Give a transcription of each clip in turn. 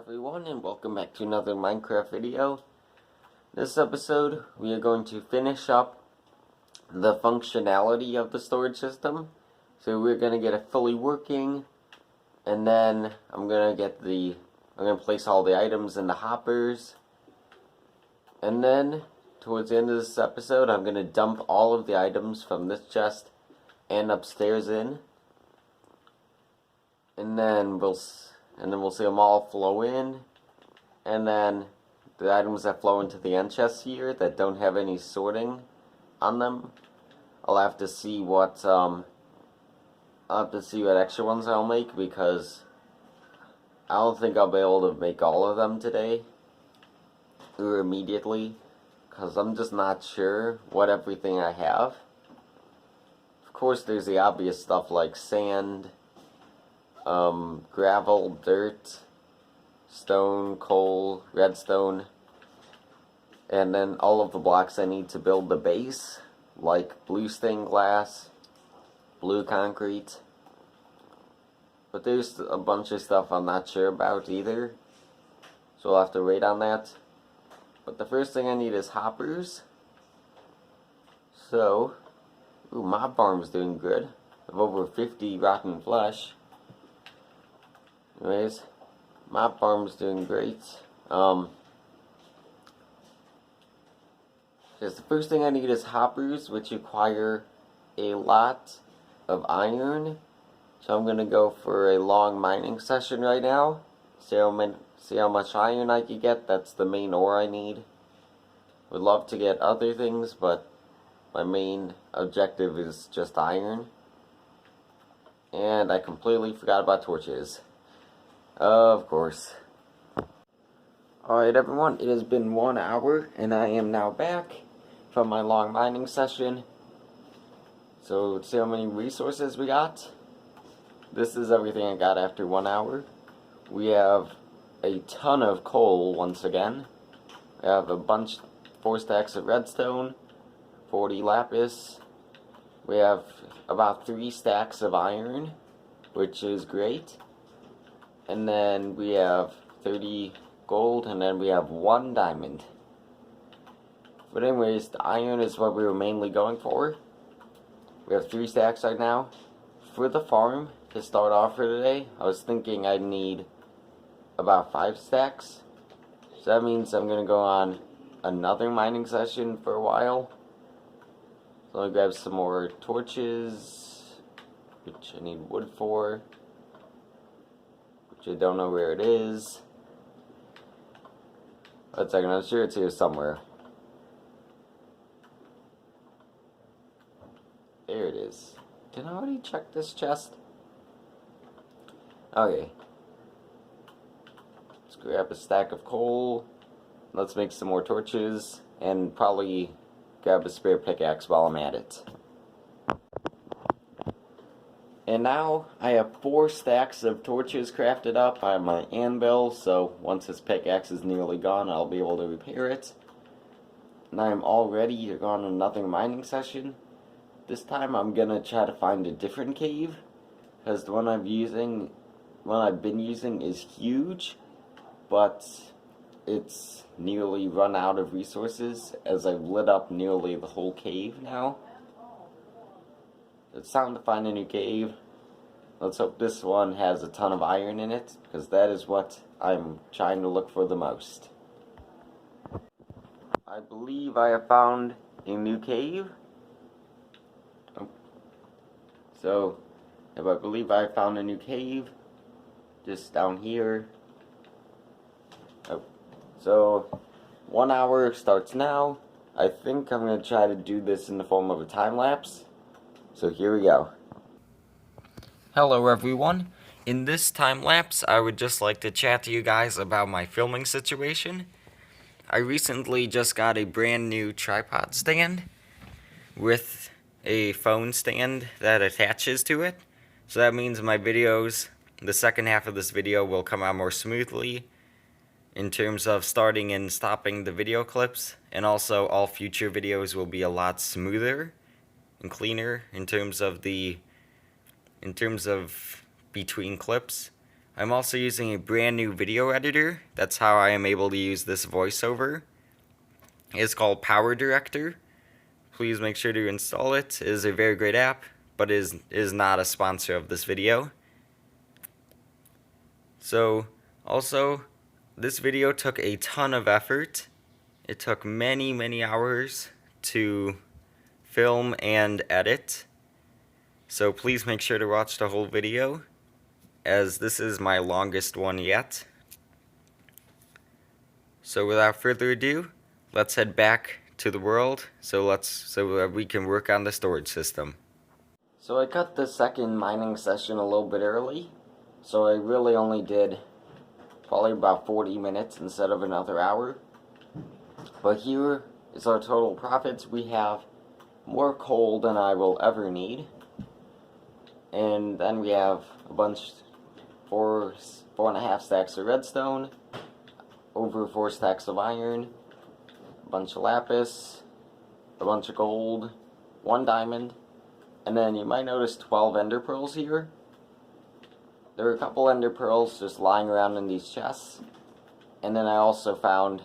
everyone, and welcome back to another Minecraft video. This episode, we are going to finish up the functionality of the storage system. So we're going to get it fully working, and then I'm going to place all the items in the hoppers. And then, towards the end of this episode, I'm going to dump all of the items from this chest and upstairs in. And then we'll see them all flow in, and then the items that flow into the end chests here that don't have any sorting on them, I'll have to see what extra ones I'll make, because I don't think I'll be able to make all of them today or immediately, because I'm just not sure what everything I have. Of course, there's the obvious stuff like sand, gravel, dirt, stone, coal, redstone, and then all of the blocks I need to build the base, like blue stained glass, blue concrete. But there's a bunch of stuff I'm not sure about either, so I'll have to wait on that. But the first thing I need is hoppers. So, mob farm's doing good. I have over 50 rotten flesh. Anyways, mob farm's doing great. The first thing I need is hoppers, which require a lot of iron. So I'm gonna go for a long mining session right now. See how much iron I can get. That's the main ore I need. Would love to get other things, but my main objective is just iron. And I completely forgot about torches. Of course. Alright everyone, it has been 1 hour, and I am now back from my long mining session. So, let's see how many resources we got. This is everything I got after 1 hour. We have a ton of coal once again. We have 4 stacks of redstone, 40 lapis. We have about 3 stacks of iron, which is great. And then we have 30 gold, and then we have 1 diamond. But anyways, the iron is what we were mainly going for. We have 3 stacks right now. For the farm, to start off for today, I was thinking I'd need about 5 stacks. So that means I'm going to go on another mining session for a while. So I'll grab some more torches, which I need wood for. I don't know where it is. Wait a second, I'm sure it's here somewhere. There it is. Did I already check this chest? Okay. Let's grab a stack of coal. Let's make some more torches, and probably grab a spare pickaxe while I'm at it. And now, I have 4 stacks of torches crafted up. I have my anvil, so once this pickaxe is nearly gone, I'll be able to repair it. And I'm all ready to go on another mining session. This time, I'm gonna try to find a different cave, because the one I've been using is huge, but it's nearly run out of resources, as I've lit up nearly the whole cave now. It's time to find a new cave. Let's hope this one has a ton of iron in it, because that is what I'm trying to look for the most. I believe I have found a new cave. So, I believe I found a new cave just down here. So, 1 hour starts now. I think I'm going to try to do this in the form of a time lapse. So here we go. Hello everyone. In this time lapse, I would just like to chat to you guys about my filming situation. I recently just got a brand new tripod stand with a phone stand that attaches to it. So that means my videos, the second half of this video, will come out more smoothly in terms of starting and stopping the video clips, and also all future videos will be a lot smoother and cleaner in terms of between clips. I'm also using a brand new video editor. That's how I am able to use this voiceover. It's called Power Director. Please make sure to install it. It is a very great app, but is not a sponsor of this video. So, also, this video took a ton of effort. It took many hours to film and edit. So please make sure to watch the whole video, as this is my longest one yet. So without further ado, let's head back to the world so that we can work on the storage system. So I cut the second mining session a little bit early, so I really only did probably about 40 minutes instead of another hour. But here is our total profits. We have more coal than I will ever need. And then we have a bunch, four and a half stacks of redstone, over 4 stacks of iron, a bunch of lapis, a bunch of gold, 1 diamond, and then you might notice 12 ender pearls here. There are a couple ender pearls just lying around in these chests, and then I also found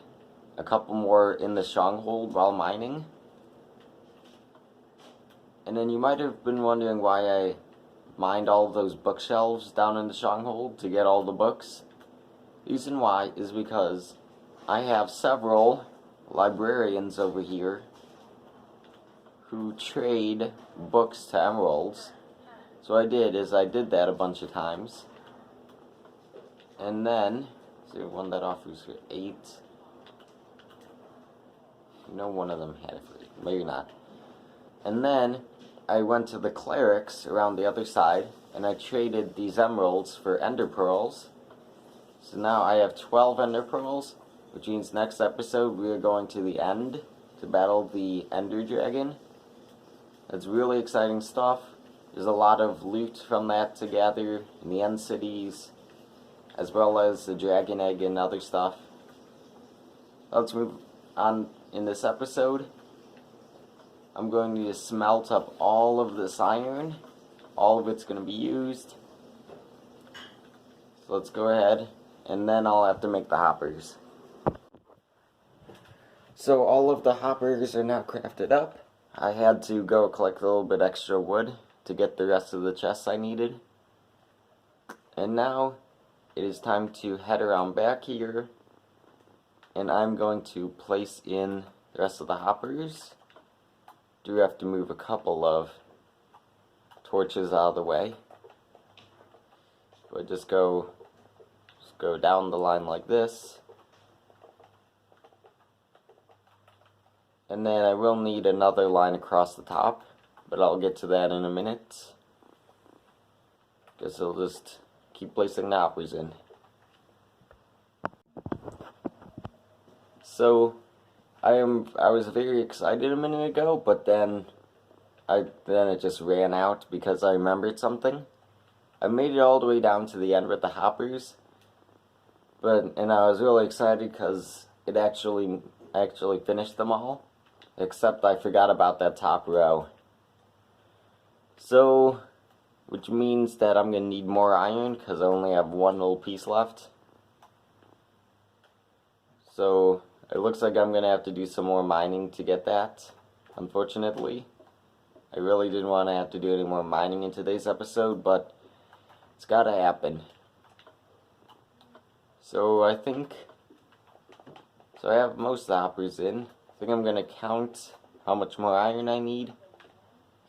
a couple more in the stronghold while mining. And then you might have been wondering why I mined all of those bookshelves down in the stronghold to get all the books. The reason why is because I have several librarians over here who trade books to emeralds. So what I did that a bunch of times. And then, see, one that offers 8. No, one of them had it free. Maybe not. And then I went to the clerics around the other side, and I traded these emeralds for ender pearls. So now I have 12 ender pearls, which means next episode we are going to the end to battle the ender dragon. That's really exciting stuff. There's a lot of loot from that to gather in the end cities, as well as the dragon egg and other stuff. Let's move on in this episode. I'm going to smelt up all of this iron. All of it's going to be used. So let's go ahead, and then I'll have to make the hoppers. So all of the hoppers are now crafted up. I had to go collect a little bit extra wood to get the rest of the chests I needed. And now it is time to head around back here, and I'm going to place in the rest of the hoppers. Do have to move a couple of torches out of the way. But just go down the line like this. And then I will need another line across the top, but I'll get to that in a minute. Guess I'll just keep placing the hoppers in. So I was very excited a minute ago, but then it just ran out because I remembered something. I made it all the way down to the end with the hoppers, and I was really excited because it actually finished them all, except I forgot about that top row. So, which means that I'm gonna need more iron because I only have one little piece left. So it looks like I'm gonna have to do some more mining to get that, unfortunately. I really didn't want to have to do any more mining in today's episode, but it's gotta happen. So I have most of the hoppers in. I think I'm gonna count how much more iron I need,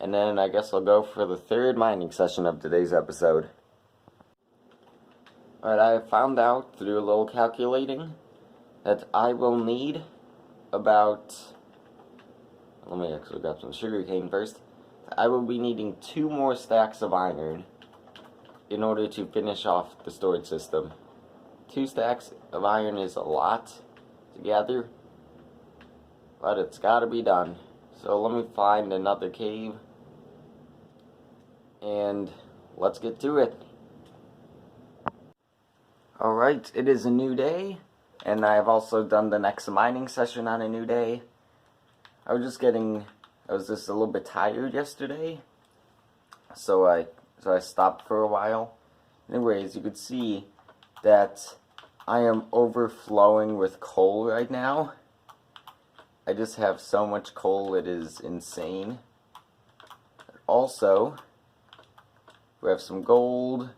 and then I guess I'll go for the third mining session of today's episode. Alright, I found out through a little calculating that I will need about, let me actually grab some sugar cane first. I will be needing 2 more stacks of iron in order to finish off the storage system. 2 stacks of iron is a lot to gather, but it's gotta be done. So let me find another cave, and let's get to it. Alright, it is a new day, and I have also done the next mining session on a new day. I was just a little bit tired yesterday, so I stopped for a while. Anyway, as you could see, that I am overflowing with coal right now. I just have so much coal, it is insane. Also, we have some gold.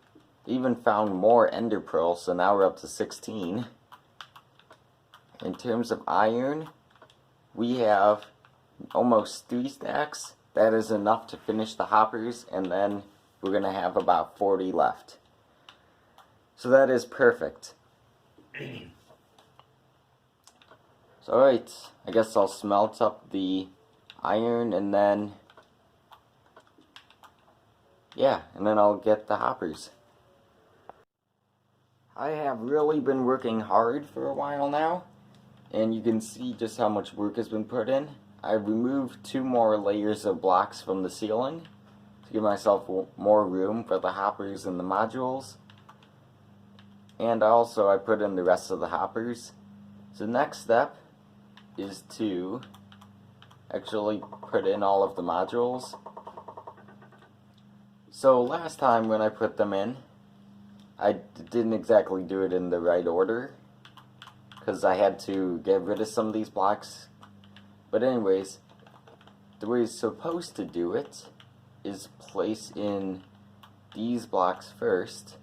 Even found more ender pearls, so now we're up to 16. In terms of iron, we have almost 3 stacks. That is enough to finish the hoppers, and then we're going to have about 40 left. So that is perfect. So alright, I guess I'll smelt up the iron and then, yeah, and then I'll get the hoppers. I have really been working hard for a while now, and you can see just how much work has been put in. I've removed 2 more layers of blocks from the ceiling to give myself more room for the hoppers and the modules. And also I put in the rest of the hoppers. So the next step is to actually put in all of the modules. So last time when I put them in, I didn't exactly do it in the right order, because I had to get rid of some of these blocks. But anyways, the way you're supposed to do it is place in these blocks first,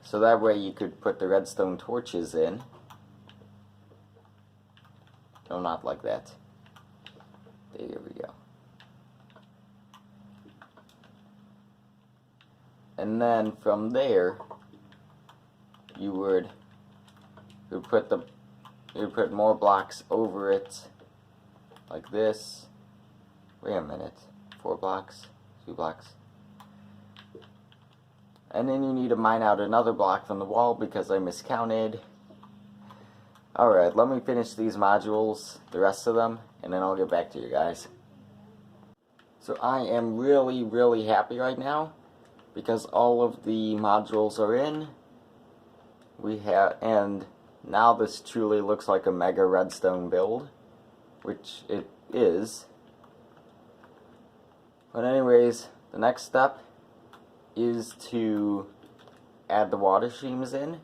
so that way you could put the redstone torches in. No, not like that. There we go. And then from there, you would put more blocks over it, like this. Wait a minute, 4 blocks, 2 blocks. And then you need to mine out another block from the wall because I miscounted. Alright, let me finish these modules, the rest of them, and then I'll get back to you guys. So I am really happy right now, because all of the modules are in. And now this truly looks like a mega redstone build, which it is. But anyways, the next step is to add the water streams in.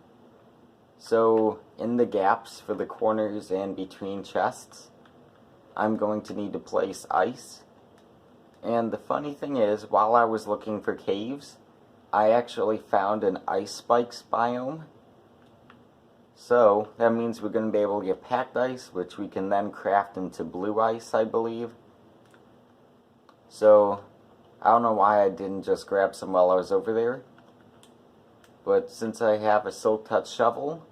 So in the gaps for the corners and between chests, I'm going to need to place ice. And the funny thing is, while I was looking for caves, I actually found an ice spikes biome. So that means we're going to be able to get packed ice, which we can then craft into blue ice, I believe. So I don't know why I didn't just grab some while I was over there. But since I have a silk touch shovel,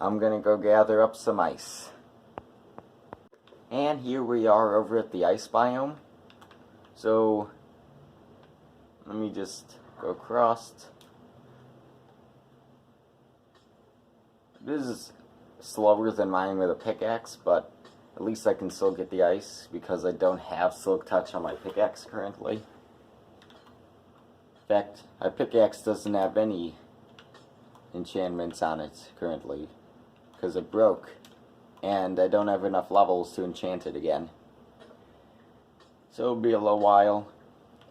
I'm going to go gather up some ice. And here we are over at the ice biome. So let me just go across. This is slower than mine with a pickaxe, but at least I can still get the ice because I don't have silk touch on my pickaxe currently. In fact, my pickaxe doesn't have any enchantments on it currently because it broke and I don't have enough levels to enchant it again. So it'll be a little while.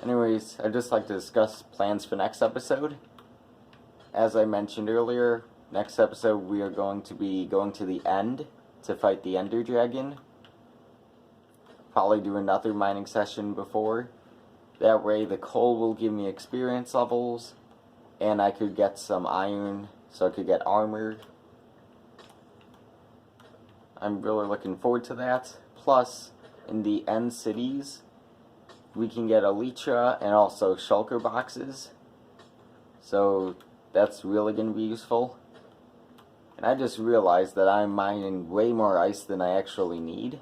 Anyways, I'd just like to discuss plans for next episode. As I mentioned earlier, next episode we are going to be going to the end to fight the Ender Dragon. Probably do another mining session before. That way the coal will give me experience levels, and I could get some iron so I could get armor. I'm really looking forward to that. Plus, in the end cities, we can get elytra and also shulker boxes. So that's really going to be useful. And I just realized that I'm mining way more ice than I actually need.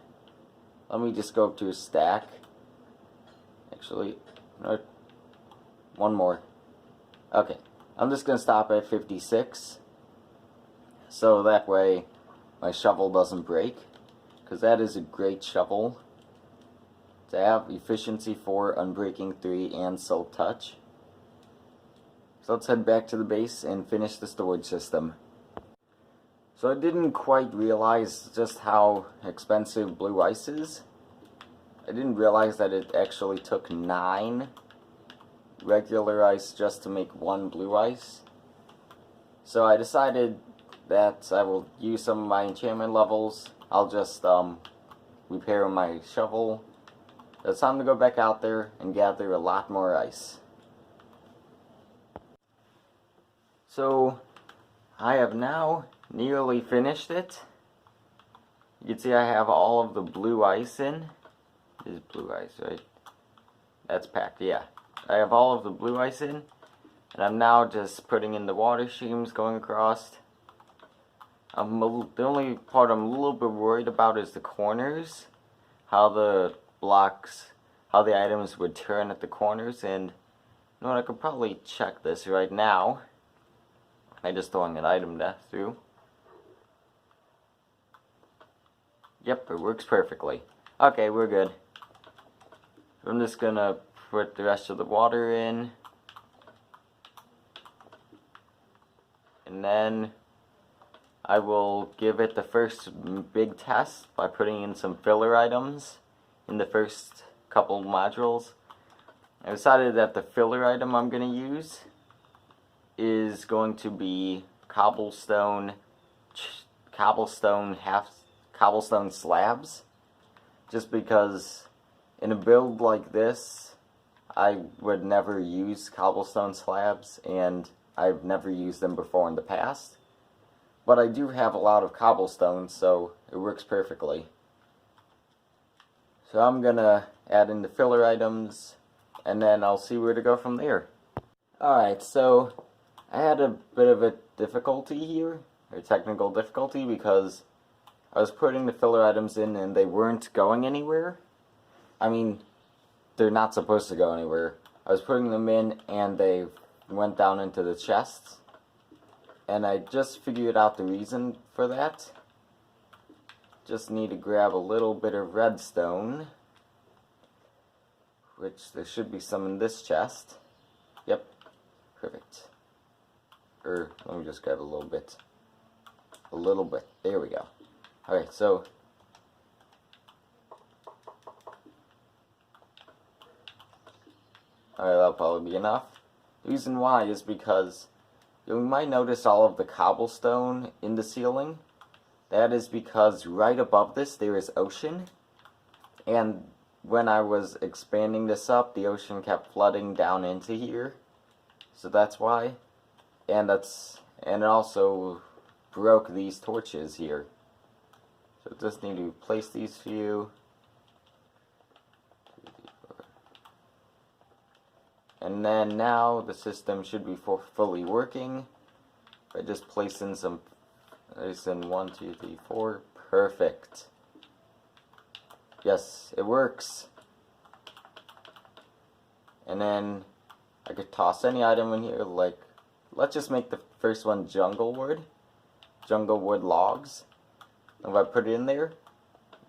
Let me just go up to a stack. Actually, no, one more. Okay, I'm just going to stop at 56. So that way my shovel doesn't break. Because that is a great shovel to have. Efficiency 4, Unbreaking 3, and Silk Touch. So let's head back to the base and finish the storage system. So I didn't quite realize just how expensive blue ice is. I didn't realize that it actually took 9 regular ice just to make 1 blue ice. So I decided that I will use some of my enchantment levels. I'll just repair my shovel. It's time to go back out there and gather a lot more ice. So I have now nearly finished it. You can see I have all of the blue ice in. This is blue ice, right? That's packed, yeah. I have all of the blue ice in, and I'm now just putting in the water streams going across. The only part I'm a little bit worried about is the corners. How the items would turn at the corners, and you know what, I could probably check this right now. I'm just throwing an item through. Yep, it works perfectly. Okay, we're good. I'm just gonna put the rest of the water in. And then I will give it the first big test by putting in some filler items in the first couple modules. I decided that the filler item I'm going to use is going to be cobblestone slabs, just because in a build like this I would never use cobblestone slabs, and I've never used them before in the past. But I do have a lot of cobblestone, so it works perfectly. So I'm gonna add in the filler items, and then I'll see where to go from there. Alright, so I had a bit of a difficulty here, or technical difficulty, because I was putting the filler items in and they weren't going anywhere. I mean, they're not supposed to go anywhere. I was putting them in and they went down into the chests. And I just figured out the reason for that. Just need to grab a little bit of redstone, which there should be some in this chest. Yep, perfect. Let me just grab a little bit. There we go. Alright, so that'll probably be enough. The reason why is because you might notice all of the cobblestone in the ceiling. That is because right above this there is ocean, and when I was expanding this up, the ocean kept flooding down into here, so that's why. And it also broke these torches here. So just need to place these few. And then now the system should be fully working. I just place in 1, 2, 3, 4. Perfect. Yes, it works. And then I could toss any item in here, like, let's just make the first one jungle wood logs. If I put it in there,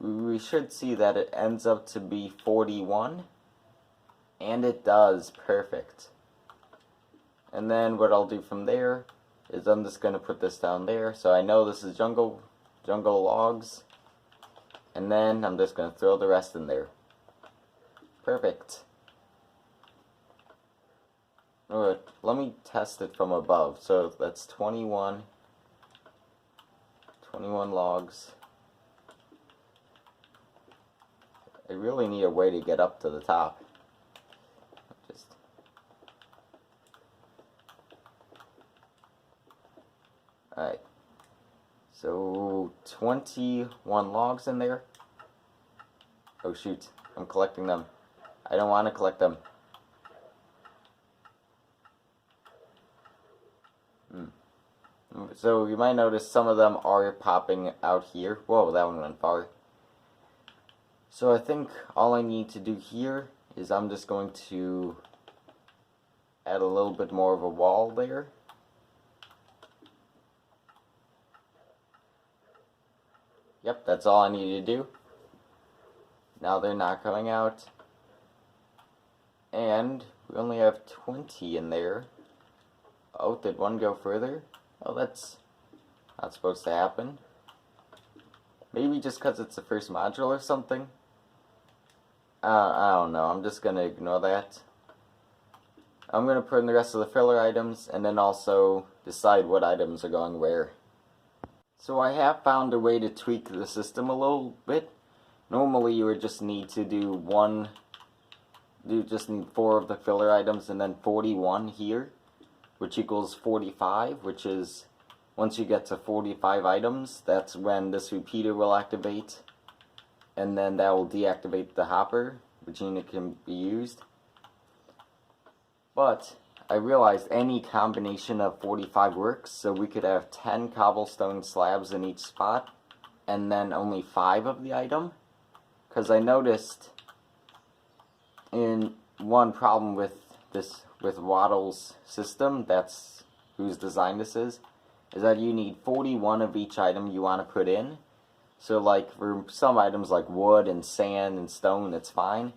we should see that it ends up to be 41. And it does. Perfect. And then what I'll do from there is I'm just going to put this down there. So I know this is jungle logs. And then I'm just going to throw the rest in there. Perfect. Alright, let me test it from above. So that's 21 logs. I really need a way to get up to the top. Alright, so 21 logs in there. Oh shoot, I'm collecting them. I don't want to collect them. So you might notice some of them are popping out here. Whoa, that one went far. So I think all I need to do here is I'm just going to add a little bit more of a wall there. Yep, that's all I need to do. Now they're not coming out. And we only have 20 in there. Oh, did one go further? Oh, that's not supposed to happen. Maybe just because it's the first module or something. I don't know. I'm just going to ignore that. I'm going to put in the rest of the filler items and then also decide what items are going where. So I have found a way to tweak the system a little bit. Normally you would just need to do 4 of the filler items and then 41 here, which equals 45, which is once you get to 45 items, that's when this repeater will activate, and then that will deactivate the hopper, which unit can be used. But I realized any combination of 45 works, so we could have 10 cobblestone slabs in each spot, and then only 5 of the item. Because I noticed in one problem with Wattles' system, that's whose design this is that you need 41 of each item you want to put in. So like for some items like wood and sand and stone, it's fine.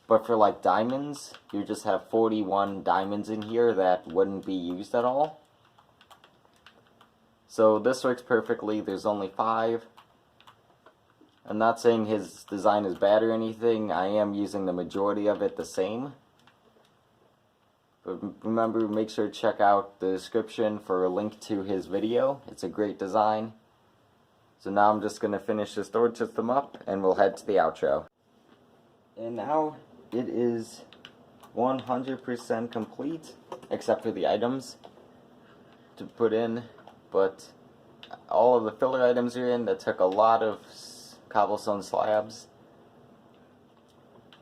But for like diamonds, you just have 41 diamonds in here that wouldn't be used at all. So this works perfectly. There's only 5. I'm not saying his design is bad or anything. I am using the majority of it the same. But remember, make sure to check out the description for a link to his video. It's a great design. So now I'm just going to finish the storage system up and we'll head to the outro. And now it is 100% complete, except for the items to put in. But all of the filler items are in. That took a lot of cobblestone slabs.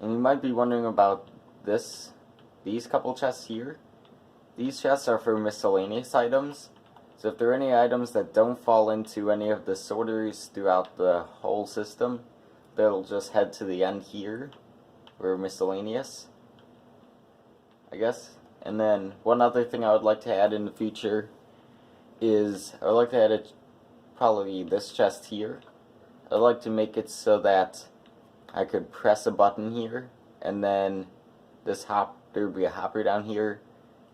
And you might be wondering about these couple chests here. These chests are for miscellaneous items. So if there are any items that don't fall into any of the sorters throughout the whole system, they'll just head to the end here, or miscellaneous, I guess. And then one other thing I would like to add in the future is, I would like to add probably this chest here. I'd like to make it so that I could press a button here, and then there would be a hopper down here,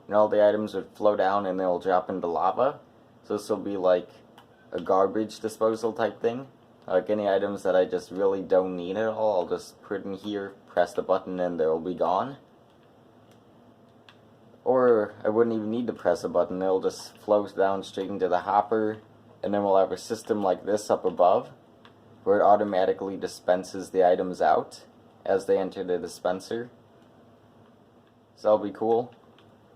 and all the items would flow down and they'll drop into lava. So this will be like a garbage disposal type thing. Like any items that I just really don't need at all, I'll just put in here, press the button, and they'll be gone. Or I wouldn't even need to press a button, they'll just flow down straight into the hopper, and then we'll have a system like this up above, where it automatically dispenses the items out as they enter the dispenser. So that'll be cool.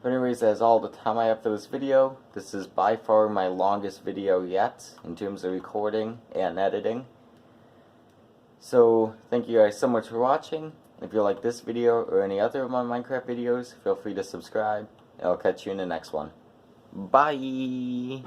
But anyways, that's all the time I have for this video. This is by far my longest video yet in terms of recording and editing. So thank you guys so much for watching. If you like this video or any other of my Minecraft videos, feel free to subscribe, and I'll catch you in the next one. Bye!